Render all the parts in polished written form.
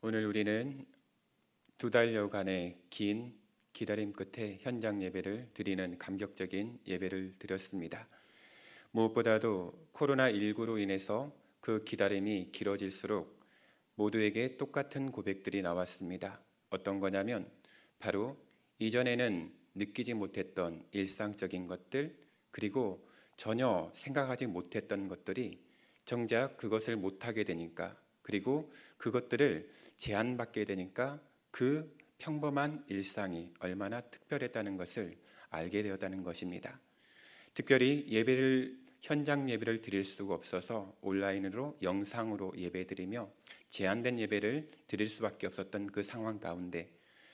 오늘 우리는 2달여간의 긴 기다림 끝에 현장 예배를 드리는 감격적인 예배를 드렸습니다. 무엇보다도 코로나19로 인해서 그 기다림이 길어질수록 모두에게 똑같은 고백들이 나왔습니다. 어떤 거냐면 바로 이전에는 느끼지 못했던 일상적인 것들, 그리고 전혀 생각하지 못했던 것들이 정작 그것을 못하게 되니까, 그리고 그것들을 제한받게 되니까 그 평범한 일상이 얼마나 특별했다는 것을 알게 되었다는 것입니다. 특별히 현장 예배를 드릴 수가 없어서 온라인으로 영상으로 예배드리며 제한된 예배를 드릴 수밖에 없었던 그 상황 가운데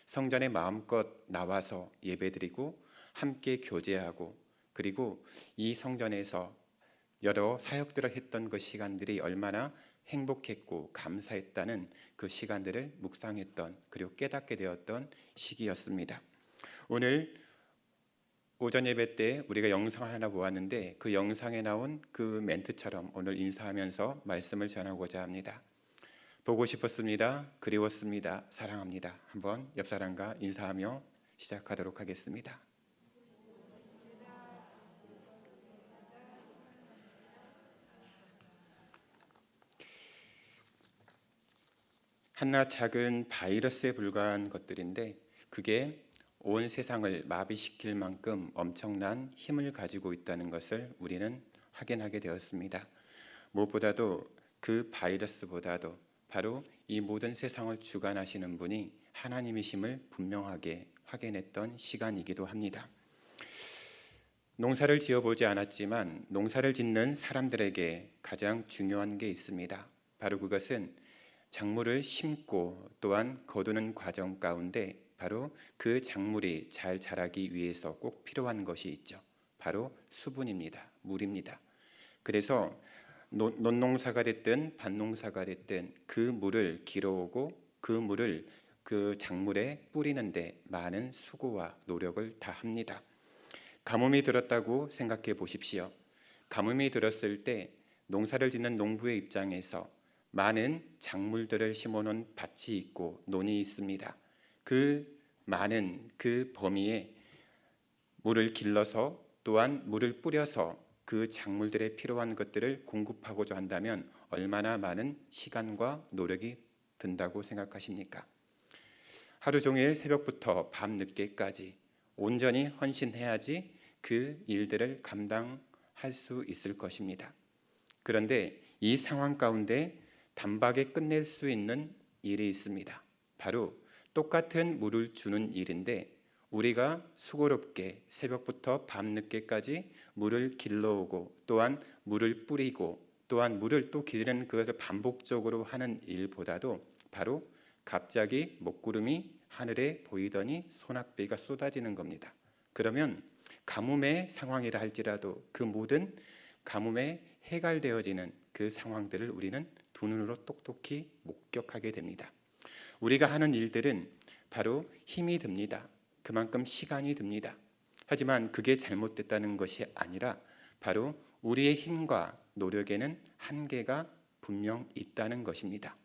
성전에 마음껏 나와서 예배드리고 함께 교제하고, 그리고 이 성전에서 여러 사역들을 했던 그 시간들이 얼마나 행복했고 감사했다는 그 시간들을 묵상했던, 그리고 깨닫게 되었던 시기였습니다. 오늘 오전 예배 때 우리가 영상을 하나 보았는데 그 영상에 나온 그 멘트처럼 오늘 인사하면서 말씀을 전하고자 합니다. 보고 싶었습니다. 그리웠습니다. 사랑합니다. 한번 옆 사람과 인사하며 시작하도록 하겠습니다. 하나 작은 바이러스에 불과한 것들인데 그게 온 세상을 마비시킬 만큼 엄청난 힘을 가지고 있다는 것을 우리는 확인하게 되었습니다. 무엇보다도 그 바이러스보다도 바로 이 모든 세상을 주관하시는 분이 하나님이심을 분명하게 확인했던 시간이기도 합니다. 농사를 지어보지 않았지만 농사를 짓는 사람들에게 가장 중요한 게 있습니다. 바로 그것은 작물을 심고 또한 거두는 과정 가운데 바로 그 작물이 잘 자라기 위해서 꼭 필요한 것이 있죠. 바로 수분입니다. 물입니다. 그래서 논농사가 됐든 밭농사가 됐든 그 물을 길어오고 그 물을 그 작물에 뿌리는데 많은 수고와 노력을 다합니다. 가뭄이 들었다고 생각해 보십시오. 가뭄이 들었을 때 농사를 짓는 농부의 입장에서 많은 작물들을 심어놓은 밭이 있고 논이 있습니다. 그 많은 그 범위에 물을 길러서 또한 물을 뿌려서 그 작물들에 필요한 것들을 공급하고자 한다면 얼마나 많은 시간과 노력이 든다고 생각하십니까? 하루 종일 새벽부터 밤 늦게까지 온전히 헌신해야지 그 일들을 감당할 수 있을 것입니다. 그런데 이 상황 가운데 단박에 끝낼 수 있는 일이 있습니다. 바로 똑같은 물을 주는 일인데 우리가 수고롭게 새벽부터 밤늦게까지 물을 길러오고 또한 물을 뿌리고 또한 물을 또 기르는 그것을 반복적으로 하는 일보다도 바로 갑자기 먹구름이 하늘에 보이더니 소낙비가 쏟아지는 겁니다. 그러면 가뭄의 상황이라 할지라도 그 모든 가뭄에 해갈되어지는 그 상황들을 우리는 두 눈으로 똑똑히 목격하게 됩니다. 우리가 하는 일들은 바로 힘이 듭니다. 그만큼 시간이 듭니다. 하지만 그게 잘못됐다는 것이 아니라 바로 우리의 힘과 노력에는 한계가 분명 있다는 것입니다.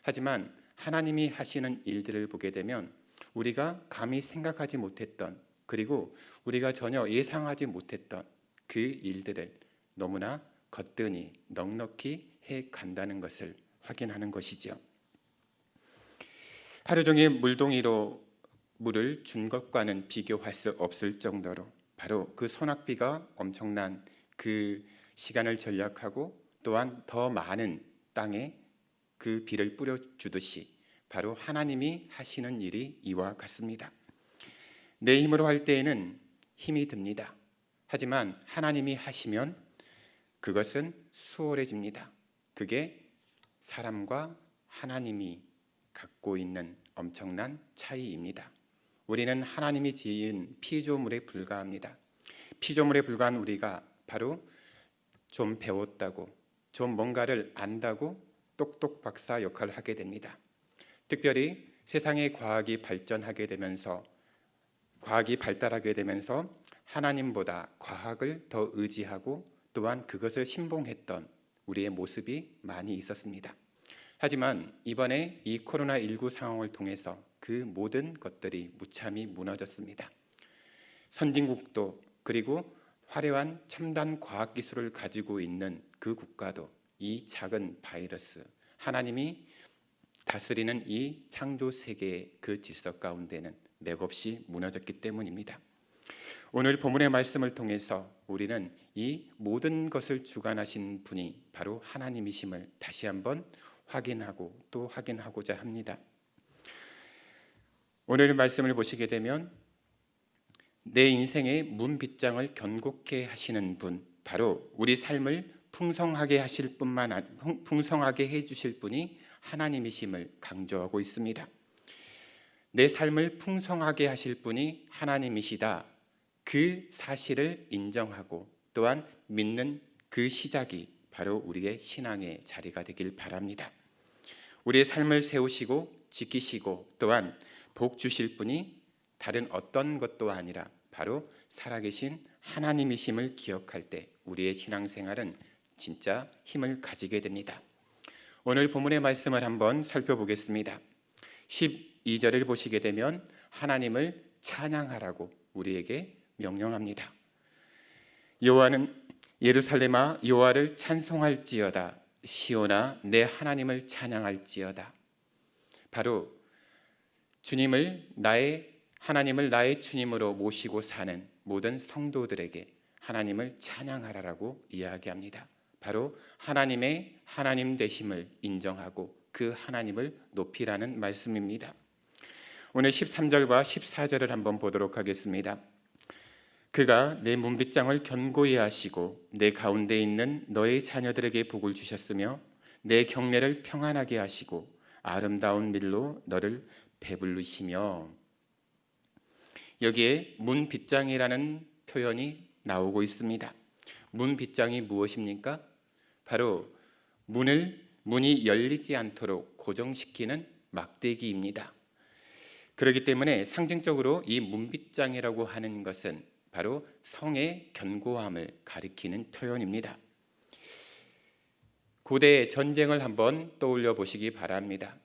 하지만 하나님이 하시는 일들을 보게 되면 우리가 감히 생각하지 못했던, 그리고 우리가 전혀 예상하지 못했던 그 일들을 너무나 거뜬히 넉넉히 해 간다는 것을 확인하는 것이죠. 하루 종일 물동이로 물을 준 것과는 비교할 수 없을 정도로 바로 그 소낙비가 엄청난 그 시간을 절약하고 또한 더 많은 땅에 그 비를 뿌려주듯이 바로 하나님이 하시는 일이 이와 같습니다. 내 힘으로 할 때에는 힘이 듭니다. 하지만 하나님이 하시면 그것은 수월해집니다. 그게 사람과 하나님이 갖고 있는 엄청난 차이입니다. 우리는 하나님이 지은 피조물에 불과합니다. 피조물에 불과한 우리가 바로 좀 배웠다고, 좀 뭔가를 안다고 똑똑 박사 역할을 하게 됩니다. 특별히 세상의 과학이 발전하게 되면서, 과학이 발달하게 되면서 하나님보다 과학을 더 의지하고 또한 그것을 신봉했던 우리의 모습이 많이 있었습니다. 하지만 이번에 이 코로나19 상황을 통해서 그 모든 것들이 무참히 무너졌습니다. 선진국도 그리고 화려한 첨단 과학기술을 가지고 있는 그 국가도 이 작은 바이러스, 하나님이 다스리는 이 창조 세계의 그 질서 가운데는 맥없이 무너졌기 때문입니다. 오늘 본문의 말씀을 통해서 우리는 이 모든 것을 주관하신 분이 바로 하나님이심을 다시 한번 확인하고 또 확인하고자 합니다. 오늘 말씀을 보시게 되면 내 인생의 문빗장을 견고케 하시는 분, 바로 우리 삶을 풍성하게 해주실 분이 하나님이심을 강조하고 있습니다. 내 삶을 풍성하게 하실 분이 하나님이시다, 그 사실을 인정하고 또한 믿는 그 시작이 바로 우리의 신앙의 자리가 되길 바랍니다. 우리의 삶을 세우시고 지키시고 또한 복 주실 분이 다른 어떤 것도 아니라 바로 살아계신 하나님이심을 기억할 때 우리의 신앙생활은 진짜 힘을 가지게 됩니다. 오늘 본문의 말씀을 한번 살펴보겠습니다. 12절을 보시게 되면 하나님을 찬양하라고 우리에게 명령합니다. 여호와는 예루살렘아 여호와를 찬송할지어다, 시온아 내 하나님을 찬양할지어다. 바로 하나님을 나의 주님으로 모시고 사는 모든 성도들에게 하나님을 찬양하라고 이야기합니다. 바로 하나님의 하나님 되심을 인정하고 그 하나님을 높이라는 말씀입니다. 오늘 13절과 14절을 한번 보도록 하겠습니다. 그가 내 문빗장을 견고히 하시고 내 가운데 있는 너의 자녀들에게 복을 주셨으며 내 경내를 평안하게 하시고 아름다운 밀로 너를 배부르시며. 여기에 문빗장이라는 표현이 나오고 있습니다. 문빗장이 무엇입니까? 바로 문이 열리지 않도록 고정시키는 막대기입니다. 그렇기 때문에 상징적으로 이 문빗장이라고 하는 것은 바로 성의 견고함을 가리키는 표현입니다. 고대 전쟁을 한번 떠올려 보시기 바랍니다.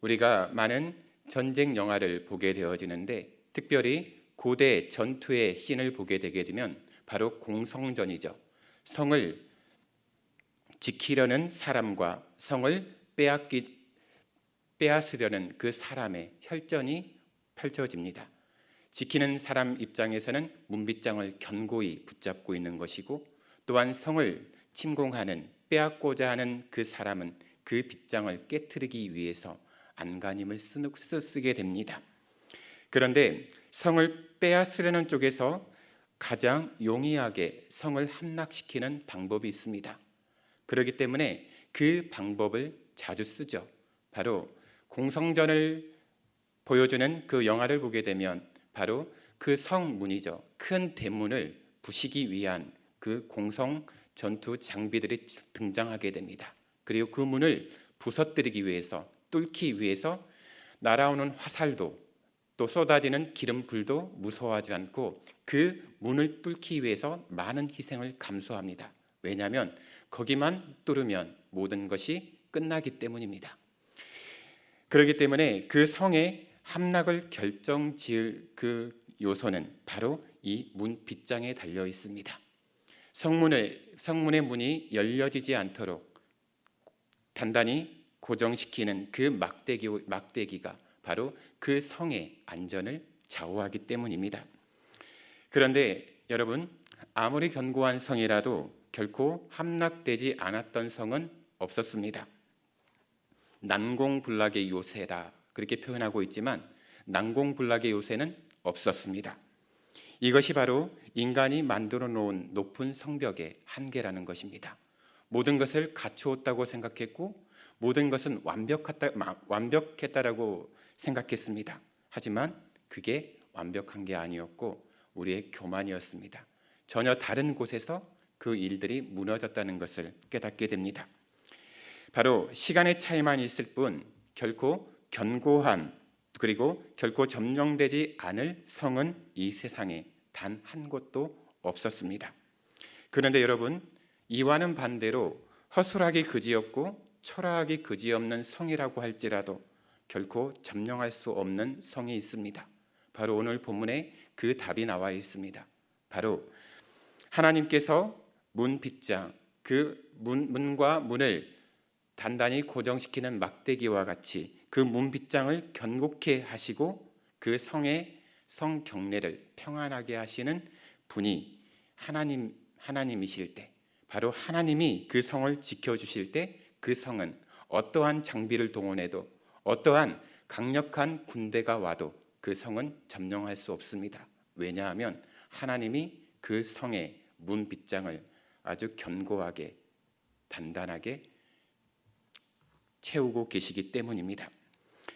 우리가 많은 전쟁 영화를 보게 되어지는데 특별히 고대 전투의 씬을 보게 되게 되면 바로 공성전이죠. 성을 지키려는 사람과 성을 빼앗으려는 그 사람의 혈전이 펼쳐집니다. 지키는 사람 입장에서는 문빗장을 견고히 붙잡고 있는 것이고 또한 성을 침공하는 빼앗고자 하는 그 사람은 그 빗장을 깨트리기 위해서 안간힘을 쓰게 됩니다. 그런데 성을 빼앗으려는 쪽에서 가장 용이하게 성을 함락시키는 방법이 있습니다. 그렇기 때문에 그 방법을 자주 쓰죠. 바로 공성전을 보여주는 그 영화를 보게 되면 바로 그 성문이죠. 큰 대문을 부시기 위한 그 공성 전투 장비들이 등장하게 됩니다. 그리고 그 문을 부서뜨리기 위해서, 뚫기 위해서 날아오는 화살도 또 쏟아지는 기름불도 무서워하지 않고 그 문을 뚫기 위해서 많은 희생을 감수합니다. 왜냐하면 거기만 뚫으면 모든 것이 끝나기 때문입니다. 그렇기 때문에 그 성의 함락을 결정지을 그 요소는 바로 이 문빗장에 달려 있습니다. 성문의 문이 열려지지 않도록 단단히 고정시키는 그 막대기가 바로 그 성의 안전을 좌우하기 때문입니다. 그런데 여러분, 아무리 견고한 성이라도 결코 함락되지 않았던 성은 없었습니다. 난공불락의 요새다 그렇게 표현하고 있지만 난공불락의 요새는 없었습니다. 이것이 바로 인간이 만들어 놓은 높은 성벽의 한계라는 것입니다. 모든 것을 갖추었다고 생각했고 모든 것은 완벽했다라고 생각했습니다. 하지만 그게 완벽한 게 아니었고 우리의 교만이었습니다. 전혀 다른 곳에서 그 일들이 무너졌다는 것을 깨닫게 됩니다. 바로 시간의 차이만 있을 뿐 결코 견고함 그리고 결코 점령되지 않을 성은 이 세상에 단 한 곳도 없었습니다. 그런데 여러분, 이와는 반대로 허술하게 그지었고 초라하기 그지없는 성이라고 할지라도 결코 점령할 수 없는 성이 있습니다. 바로 오늘 본문에 그 답이 나와 있습니다. 바로 하나님께서 문빗장, 그 문과 문을 단단히 고정시키는 막대기와 같이 그 문빗장을 견고케 하시고 그 성의 성 경내를 평안하게 하시는 분이 하나님이실 때, 바로 하나님이 그 성을 지켜주실 때 그 성은 어떠한 장비를 동원해도, 어떠한 강력한 군대가 와도 그 성은 점령할 수 없습니다. 왜냐하면 하나님이 그 성의 문빗장을 아주 견고하게 단단하게 채우고 계시기 때문입니다.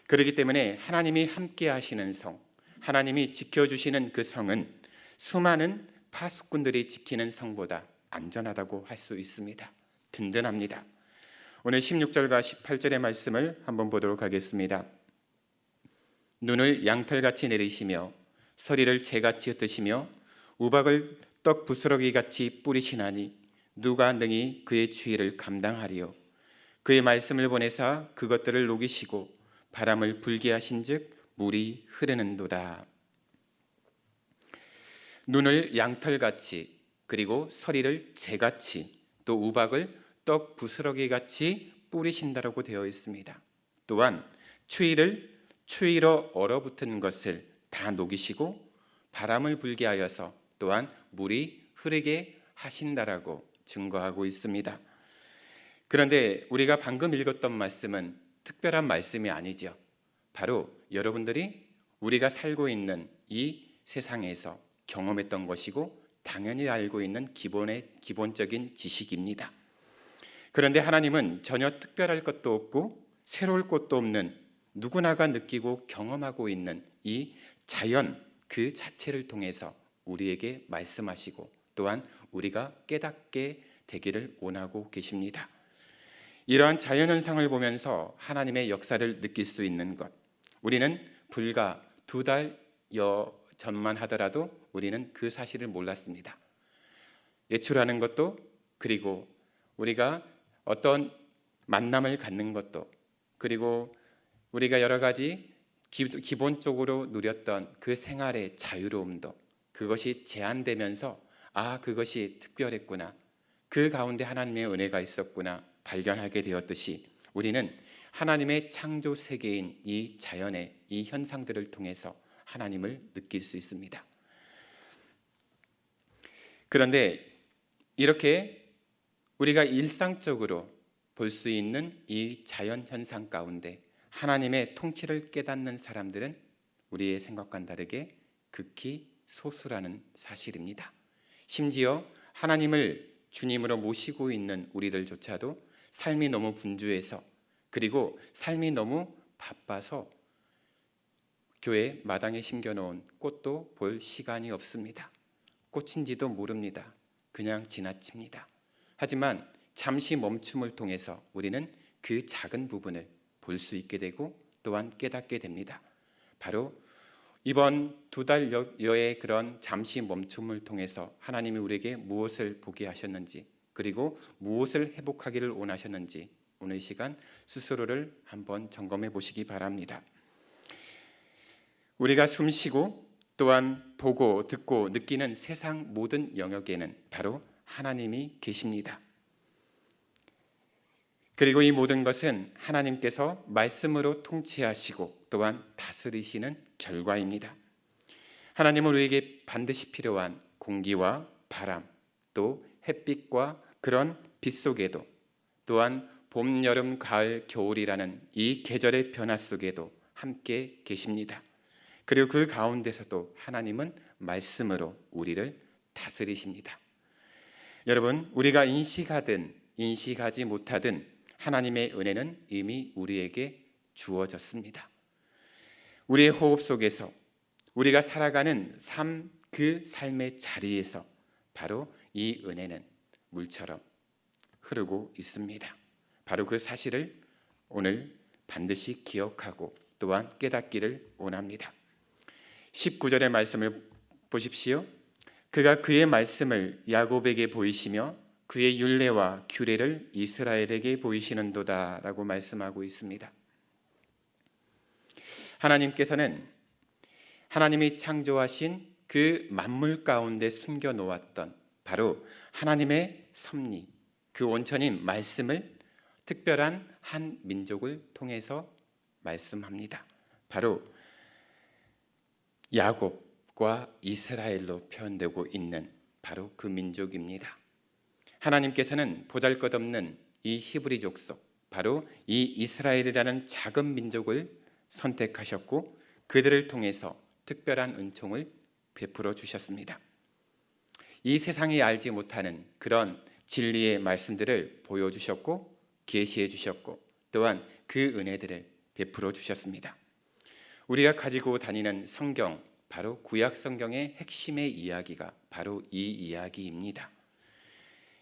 그렇기 때문에 하나님이 함께 하시는 성, 하나님이 지켜주시는 그 성은 수많은 파수꾼들이 지키는 성보다 안전하다고 할 수 있습니다. 든든합니다. 오늘 16절과 18절의 말씀을 한번 보도록 하겠습니다. 눈을 양털같이 내리시며 서리를 재같이 흩으시며 우박을 떡 부스러기같이 뿌리시나니 누가 능히 그의 주의를 감당하리요. 그의 말씀을 보내사 그것들을 녹이시고 바람을 불게 하신즉 물이 흐르는도다. 눈을 양털같이, 그리고 서리를 재같이, 또 우박을 떡 부스러기같이 뿌리신다라고 되어 있습니다. 또한 추위로 얼어붙은 것을 다 녹이시고 바람을 불게 하여서 또한 물이 흐르게 하신다라고 증거하고 있습니다. 그런데 우리가 방금 읽었던 말씀은 특별한 말씀이 아니죠. 바로 여러분들이 우리가 살고 있는 이 세상에서 경험했던 것이고 당연히 알고 있는 기본적인 지식입니다. 그런데 하나님은 전혀 특별할 것도 없고 새로울 것도 없는, 누구나가 느끼고 경험하고 있는 이 자연 그 자체를 통해서 우리에게 말씀하시고 또한 우리가 깨닫게 되기를 원하고 계십니다. 이러한 자연현상을 보면서 하나님의 역사를 느낄 수 있는 것, 우리는 불과 2달여 전만 하더라도 우리는 그 사실을 몰랐습니다. 외출하는 것도, 그리고 우리가 어떤 만남을 갖는 것도, 그리고 우리가 여러 가지 기본적으로 누렸던 그 생활의 자유로움도, 그것이 제한되면서 그것이 특별했구나, 그 가운데 하나님의 은혜가 있었구나 발견하게 되었듯이 우리는 하나님의 창조 세계인 이 자연의 이 현상들을 통해서 하나님을 느낄 수 있습니다. 그런데 이렇게 우리가 일상적으로 볼 수 있는 이 자연 현상 가운데 하나님의 통치를 깨닫는 사람들은 우리의 생각과는 다르게 극히 소수라는 사실입니다. 심지어 하나님을 주님으로 모시고 있는 우리들조차도 삶이 너무 분주해서, 그리고 삶이 너무 바빠서 교회 마당에 심겨놓은 꽃도 볼 시간이 없습니다. 꽃인지도 모릅니다. 그냥 지나칩니다. 하지만 잠시 멈춤을 통해서 우리는 그 작은 부분을 볼 수 있게 되고 또한 깨닫게 됩니다. 바로 이번 2달여의 그런 잠시 멈춤을 통해서 하나님이 우리에게 무엇을 보게 하셨는지, 그리고 무엇을 회복하기를 원하셨는지 오늘 이 시간 스스로를 한번 점검해 보시기 바랍니다. 우리가 숨쉬고 또한 보고 듣고 느끼는 세상 모든 영역에는 바로 하나님이 계십니다. 그리고 이 모든 것은 하나님께서 말씀으로 통치하시고 또한 다스리시는 결과입니다. 하나님은 우리에게 반드시 필요한 공기와 바람, 또 햇빛과 그런 빛 속에도, 또한 봄, 여름, 가을, 겨울이라는 이 계절의 변화 속에도 함께 계십니다. 그리고 그 가운데서도 하나님은 말씀으로 우리를 다스리십니다. 여러분, 우리가 인식하든 인식하지 못하든 하나님의 은혜는 이미 우리에게 주어졌습니다. 우리의 호흡 속에서, 우리가 살아가는 그 삶의 자리에서 바로 이 은혜는 물처럼 흐르고 있습니다. 바로 그 사실을 오늘 반드시 기억하고 또한 깨닫기를 원합니다. 19절의 말씀을 보십시오. 그가 그의 말씀을 야곱에게 보이시며 그의 율례와 규례를 이스라엘에게 보이시는도다라고 말씀하고 있습니다. 하나님께서는 하나님이 창조하신 그 만물 가운데 숨겨 놓았던 바로 하나님의 섭리, 그 원천인 말씀을 특별한 한 민족을 통해서 말씀합니다. 바로 야곱과 이스라엘로 표현되고 있는 바로 그 민족입니다. 하나님께서는 보잘것없는 이 히브리 족속, 바로 이 이스라엘이라는 작은 민족을 선택하셨고 그들을 통해서 특별한 은총을 베풀어 주셨습니다. 이 세상이 알지 못하는 그런 진리의 말씀들을 보여주셨고 계시해 주셨고 또한 그 은혜들을 베풀어 주셨습니다. 우리가 가지고 다니는 성경, 바로 구약 성경의 핵심의 이야기가 바로 이 이야기입니다.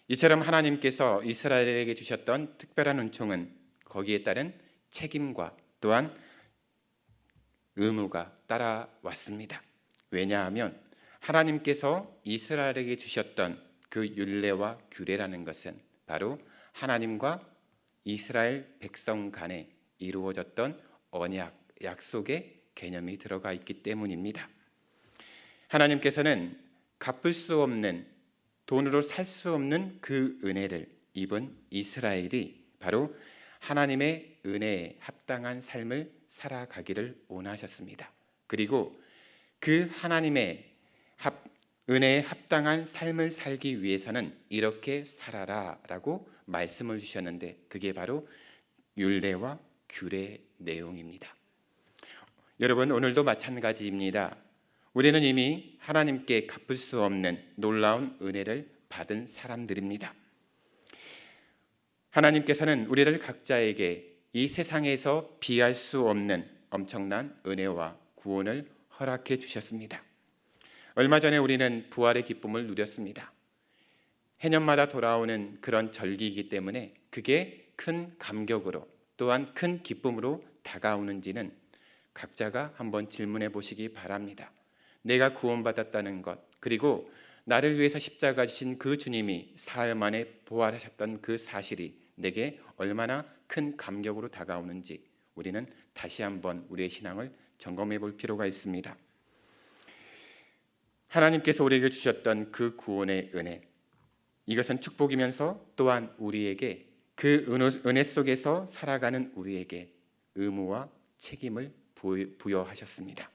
이처럼 하나님께서 이스라엘에게 주셨던 특별한 은총은 거기에 따른 책임과 또한 의무가 따라왔습니다. 왜냐하면 하나님께서 이스라엘에게 주셨던 그 율례와 규례라는 것은 바로 하나님과 이스라엘 백성 간에 이루어졌던 언약, 약속의 개념이 들어가 있기 때문입니다. 하나님께서는 갚을 수 없는, 돈으로 살 수 없는 그 은혜를 입은 이스라엘이 바로 하나님의 은혜에 합당한 삶을 살아가기를 원하셨습니다. 그리고 그 하나님의 은혜에 합당한 삶을 살기 위해서는 이렇게 살아라 라고 말씀을 주셨는데 그게 바로 율례와 규례 내용입니다. 여러분, 오늘도 마찬가지입니다. 우리는 이미 하나님께 갚을 수 없는 놀라운 은혜를 받은 사람들입니다. 하나님께서는 우리를 각자에게 이 세상에서 비할 수 없는 엄청난 은혜와 구원을 허락해 주셨습니다. 얼마 전에 우리는 부활의 기쁨을 누렸습니다. 해년마다 돌아오는 그런 절기이기 때문에 그게 큰 감격으로 또한 큰 기쁨으로 다가오는지는 각자가 한번 질문해 보시기 바랍니다. 내가 구원받았다는 것, 그리고 나를 위해서 십자가 지신 그 주님이 사흘 만에 부활하셨던 그 사실이 내게 얼마나 큰 감격으로 다가오는지 우리는 다시 한번 우리의 신앙을 점검해 볼 필요가 있습니다. 하나님께서 우리에게 주셨던 그 구원의 은혜, 이것은 축복이면서 또한 우리에게 그 은혜 속에서 살아가는 우리에게 의무와 책임을 부여하셨습니다.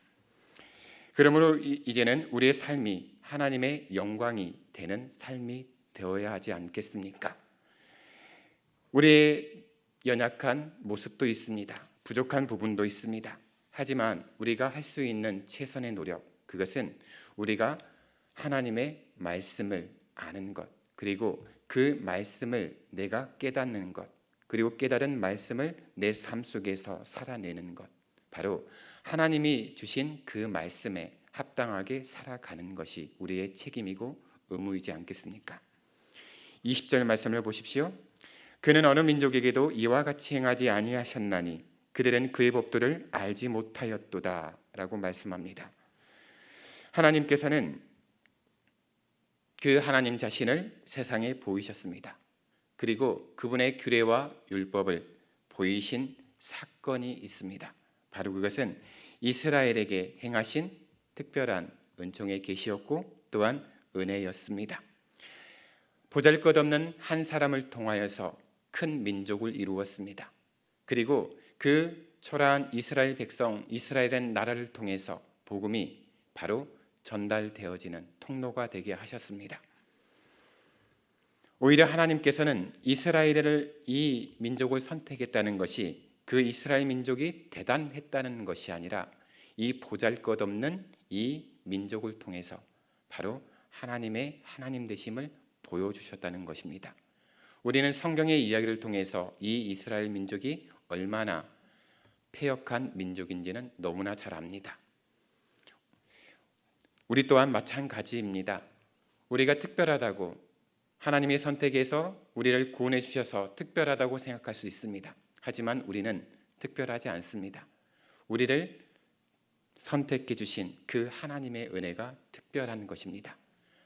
그러므로 이제는 우리의 삶이 하나님의 영광이 되는 삶이 되어야 하지 않겠습니까? 우리의 연약한 모습도 있습니다. 부족한 부분도 있습니다. 하지만 우리가 할 수 있는 최선의 노력, 그것은 우리가 하나님의 말씀을 아는 것, 그리고 그 말씀을 내가 깨닫는 것, 그리고 깨달은 말씀을 내 삶 속에서 살아내는 것, 바로 하나님이 주신 그 말씀에 합당하게 살아가는 것이 우리의 책임이고 의무이지 않겠습니까? 20절 말씀을 보십시오. 그는 어느 민족에게도 이와 같이 행하지 아니하셨나니 그들은 그의 법도를 알지 못하였도다 라고 말씀합니다. 하나님께서는 그 하나님 자신을 세상에 보이셨습니다. 그리고 그분의 규례와 율법을 보이신 사건이 있습니다. 바로 그것은 이스라엘에게 행하신 특별한 은총의 계시였고 또한 은혜였습니다. 보잘것없는 한 사람을 통하여서 큰 민족을 이루었습니다. 그리고 그 초라한 이스라엘 백성, 이스라엘의 나라를 통해서 복음이 바로 전달되어지는 통로가 되게 하셨습니다. 오히려 하나님께서는 이스라엘을, 이 민족을 선택했다는 것이 그 이스라엘 민족이 대단했다는 것이 아니라 이 보잘것없는 이 민족을 통해서 바로 하나님의 하나님 되심을 보여주셨다는 것입니다. 우리는 성경의 이야기를 통해서 이 이스라엘 민족이 얼마나 패역한 민족인지는 너무나 잘 압니다. 우리 또한 마찬가지입니다. 우리가 특별하다고, 하나님의 선택에서 우리를 구원해 주셔서 특별하다고 생각할 수 있습니다. 하지만 우리는 특별하지 않습니다. 우리를 선택해 주신 그 하나님의 은혜가 특별한 것입니다.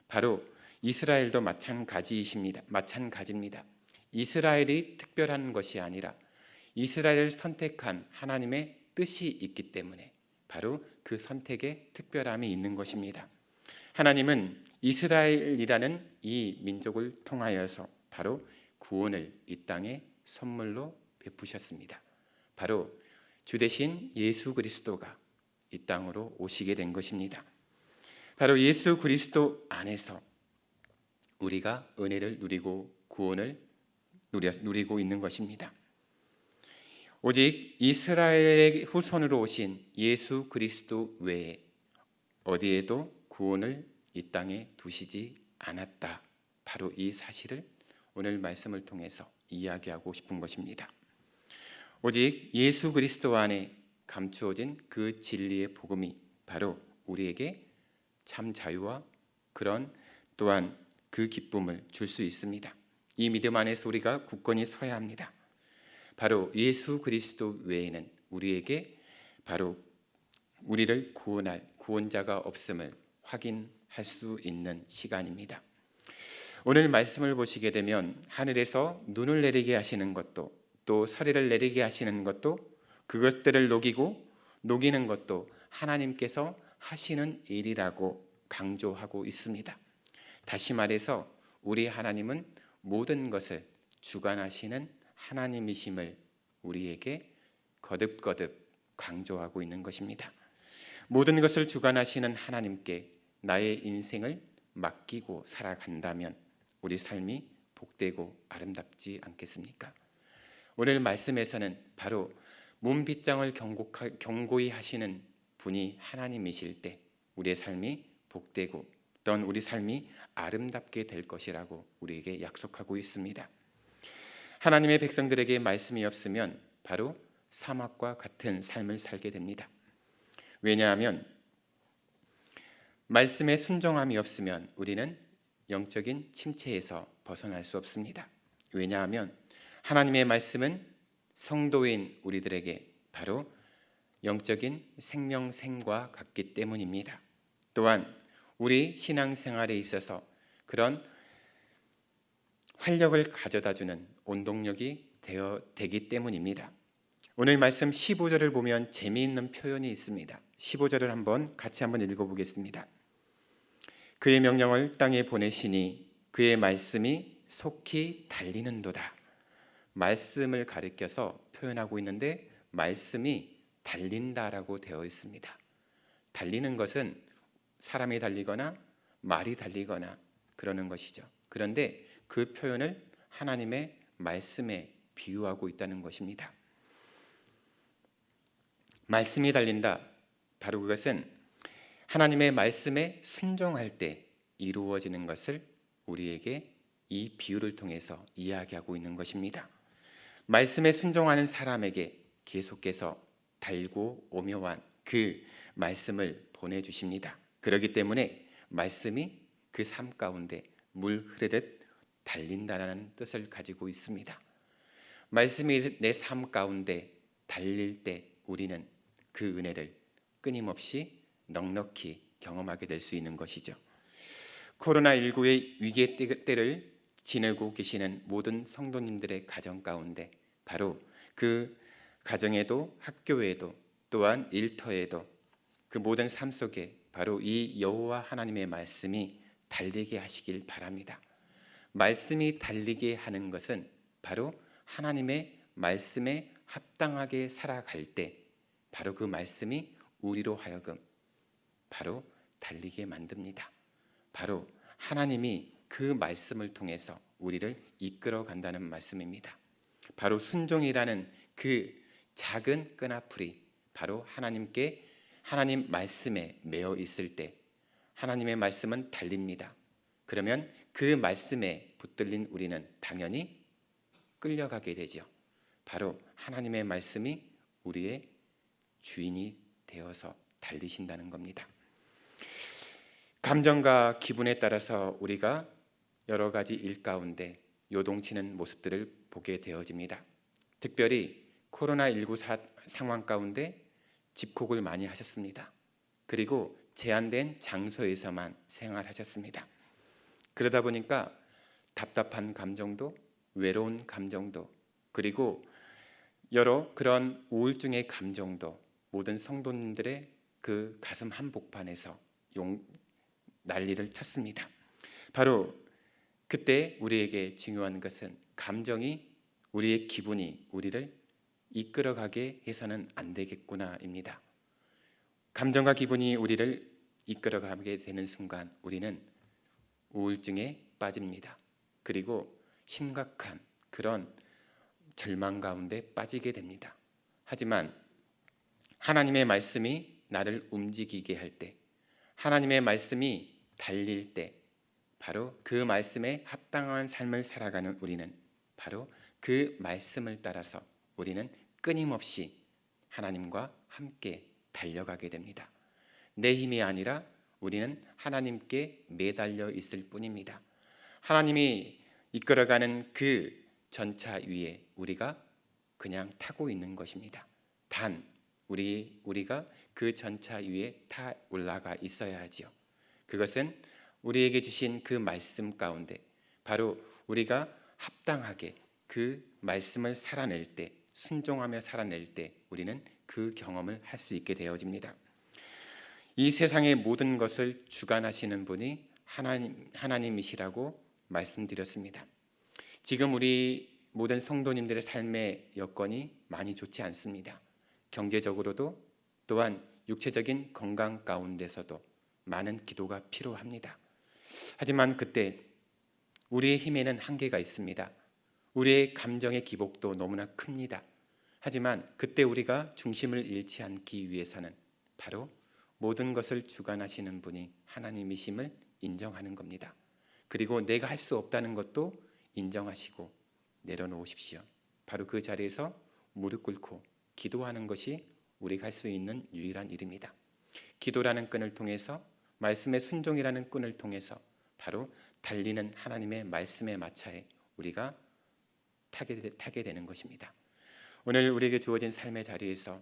바로 이스라엘도 마찬가지입니다. 이스라엘이 특별한 것이 아니라 이스라엘을 선택한 하나님의 뜻이 있기 때문에 바로 그 선택에 특별함이 있는 것입니다. 하나님은 이스라엘이라는 이 민족을 통하여서 바로 구원을 이 땅에 선물로 베푸셨습니다. 바로 주 되신 예수 그리스도가 이 땅으로 오시게 된 것입니다. 바로 예수 그리스도 안에서 우리가 은혜를 누리고 구원을 누리고 있는 것입니다. 오직 이스라엘의 후손으로 오신 예수 그리스도 외에 어디에도 구원을 이 땅에 두시지 않았다. 바로 이 사실을 오늘 말씀을 통해서 이야기하고 싶은 것입니다. 오직 예수 그리스도 안에 감추어진 그 진리의 복음이 바로 우리에게 참 자유와 그런 또한 그 기쁨을 줄 수 있습니다. 이 믿음 안에서 우리가 굳건히 서야 합니다. 바로 예수 그리스도 외에는 우리에게 바로 우리를 구원할 구원자가 없음을 확인할 수 있는 시간입니다. 오늘 말씀을 보시게 되면 하늘에서 눈을 내리게 하시는 것도 또 서리를 내리게 하시는 것도 그것들을 녹이는 것도 하나님께서 하시는 일이라고 강조하고 있습니다. 다시 말해서 우리 하나님은 모든 것을 주관하시는 하나님이심을 우리에게 거듭거듭 강조하고 있는 것입니다. 모든 것을 주관하시는 하나님께 나의 인생을 맡기고 살아간다면 우리 삶이 복되고 아름답지 않겠습니까? 오늘 말씀에서는 바로 문빗장을 경고히 하시는 분이 하나님이실 때 우리의 삶이 복되고 또한 우리 삶이 아름답게 될 것이라고 우리에게 약속하고 있습니다. 하나님의 백성들에게 말씀이 없으면 바로 사막과 같은 삶을 살게 됩니다. 왜냐하면 말씀에 순종함이 없으면 우리는 영적인 침체에서 벗어날 수 없습니다. 왜냐하면 하나님의 말씀은 성도인 우리들에게 바로 영적인 생명샘과 같기 때문입니다. 또한 우리 신앙생활에 있어서 그런 활력을 가져다주는 원동력이 되기 때문입니다. 오늘 말씀 15절을 보면 재미있는 표현이 있습니다. 15절을 같이 한번 읽어보겠습니다. 그의 명령을 땅에 보내시니 그의 말씀이 속히 달리는도다. 말씀을 가리켜서 표현하고 있는데 말씀이 달린다라고 되어 있습니다. 달리는 것은 사람이 달리거나 말이 달리거나 그러는 것이죠. 그런데 그 표현을 하나님의 말씀에 비유하고 있다는 것입니다. 말씀이 달린다. 바로 그것은 하나님의 말씀에 순종할 때 이루어지는 것을 우리에게 이 비유를 통해서 이야기하고 있는 것입니다. 말씀에 순종하는 사람에게 계속해서 달고 오묘한 그 말씀을 보내주십니다. 그렇기 때문에 말씀이 그 삶 가운데 물 흐르듯 달린다는 뜻을 가지고 있습니다. 말씀이 내 삶 가운데 달릴 때 우리는 그 은혜를 끊임없이 넉넉히 경험하게 될 수 있는 것이죠. 코로나19의 위기의 때를 지내고 계시는 모든 성도님들의 가정 가운데 바로 그 가정에도 학교에도 또한 일터에도 그 모든 삶 속에 바로 이 여호와 하나님의 말씀이 달리게 하시길 바랍니다. 말씀이 달리게 하는 것은 바로 하나님의 말씀에 합당하게 살아갈 때 바로 그 말씀이 우리로 하여금 바로 달리게 만듭니다. 바로 하나님이 그 말씀을 통해서 우리를 이끌어 간다는 말씀입니다. 바로 순종이라는 그 작은 끈아풀이 바로 하나님 말씀에 매어 있을 때 하나님의 말씀은 달립니다. 그러면 그 말씀에 붙들린 우리는 당연히 끌려가게 되죠. 바로 하나님의 말씀이 우리의 주인이 되어서 달리신다는 겁니다. 감정과 기분에 따라서 우리가 여러 가지 일 가운데 요동치는 모습들을 보게 되어집니다. 특별히 코로나19 상황 가운데 집콕을 많이 하셨습니다. 그리고 제한된 장소에서만 생활하셨습니다. 그러다 보니까 답답한 감정도, 외로운 감정도, 그리고 여러 그런 우울증의 감정도 모든 성도님들의 그 가슴 한복판에서 난리를 쳤습니다. 바로 그때 우리에게 중요한 것은 감정이, 우리의 기분이 우리를 이끌어가게 해서는 안 되겠구나입니다. 감정과 기분이 우리를 이끌어가게 되는 순간 우리는 우울증에 빠집니다. 그리고 심각한 그런 절망 가운데 빠지게 됩니다. 하지만 하나님의 말씀이 나를 움직이게 할 때, 하나님의 말씀이 달릴 때, 바로 그 말씀에 합당한 삶을 살아가는 우리는 바로 그 말씀을 따라서 우리는 끊임없이 하나님과 함께 달려가게 됩니다. 내 힘이 아니라 우리는 하나님께 매달려 있을 뿐입니다. 하나님이 이끌어가는 그 전차 위에 우리가 그냥 타고 있는 것입니다. 단 우리가 그 전차 위에 타 올라가 있어야 하지요. 그것은 우리에게 주신 그 말씀 가운데 바로 우리가 합당하게 그 말씀을 살아낼 때, 순종하며 살아낼 때 우리는 그 경험을 할 수 있게 되어집니다. 이 세상의 모든 것을 주관하시는 분이 하나님이시라고 말씀드렸습니다. 지금 우리 모든 성도님들의 삶의 여건이 많이 좋지 않습니다. 경제적으로도 또한 육체적인 건강 가운데서도 많은 기도가 필요합니다. 하지만 그때 우리의 힘에는 한계가 있습니다. 우리의 감정의 기복도 너무나 큽니다. 하지만 그때 우리가 중심을 잃지 않기 위해서는 바로 모든 것을 주관하시는 분이 하나님이심을 인정하는 겁니다. 그리고 내가 할 수 없다는 것도 인정하시고 내려놓으십시오. 바로 그 자리에서 무릎 꿇고 기도하는 것이 우리가 할 수 있는 유일한 일입니다. 기도라는 끈을 통해서, 말씀의 순종이라는 끈을 통해서 바로 달리는 하나님의 말씀의 마차에 우리가 타게 되는 것입니다. 오늘 우리에게 주어진 삶의 자리에서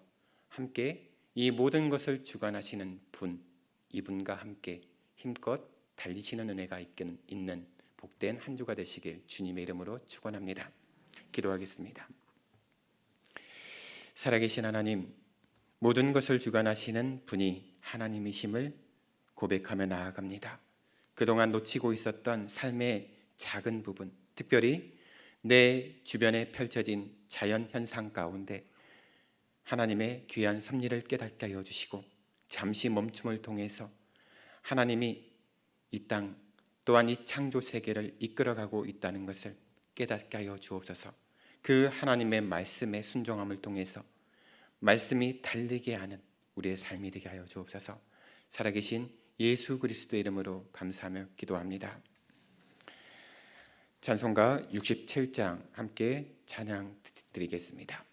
함께 이 모든 것을 주관하시는 분, 이분과 함께 힘껏 달리시는 은혜가 있는 복된 한 주가 되시길 주님의 이름으로 축원합니다. 기도하겠습니다. 살아계신 하나님, 모든 것을 주관하시는 분이 하나님이심을 고백하며 나아갑니다. 그동안 놓치고 있었던 삶의 작은 부분, 특별히 내 주변에 펼쳐진 자연 현상 가운데 하나님의 귀한 섭리를 깨닫게 하여 주시고 잠시 멈춤을 통해서 하나님이 이 땅 또한 이 창조 세계를 이끌어가고 있다는 것을 깨닫게 하여 주옵소서. 그 하나님의 말씀에 순종함을 통해서 말씀이 달리게 하는 우리의 삶이 되게 하여 주옵소서. 살아계신 예수 그리스도의 이름으로 감사하며 기도합니다. 찬송가 67장 함께 찬양 드리겠습니다.